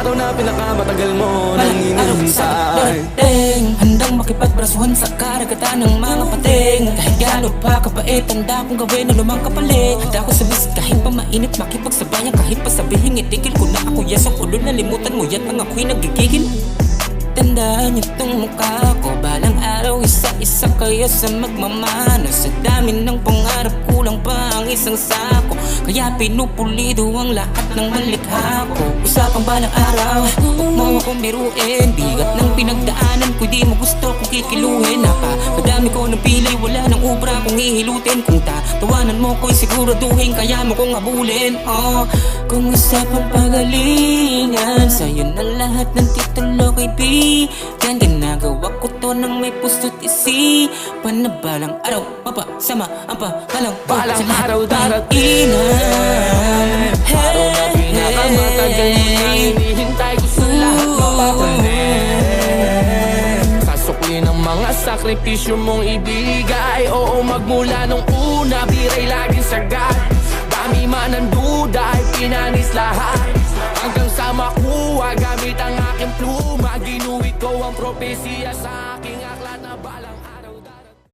araw na pinakamatagal mo nang inihintay. Handang makipagbrasuhan sa karagatan ng mga pating. Kahit gano'n pa kapait, handa kong gawin na lumang kapalit. Handa ko sabihin kahit pa mainit, makipagsabayan. Kahit pa sabihin itigil ko na ako yan sa ulo. Nalimutan mo yan nang ako'y nagigigil. Tandaan niyo tong mukha ko, balang araw isa-isa kayo sa magmamana. Sa dami ng pangarap, kulang pa ang isang sako. Kaya pinupulido ang lahat ng malikha ko. Usapang balang araw, huwag mo akong biruin. Bigat ng pinagdaanan ko, di mo gusto kong kikiluhin. Napakadami ko ng pilay, wala ng ubra kung hihilutin. Kung tatawanan mo ko'y siguraduhin, kaya mo kong abulin. Kung usapang pagalingan, sa'yo na lahat ng titulo kaibigan. Ginagawa ko to nang may puso't isipan na balang araw mapasama ang pakalang ko. Balang araw darating, araw na pinakamatagal mo nang hinihintay ko sa lahat mapapalit. Sasuklin ang mga sakripisyo mong ibigay. Oo, magmula nung una, biray laging sagad. Dami man ang duda, ay pinanis lahat. Hanggang sa makuha, gamit ang aking pluma. Ginuhit ko ang propesya sa aking aklat na balang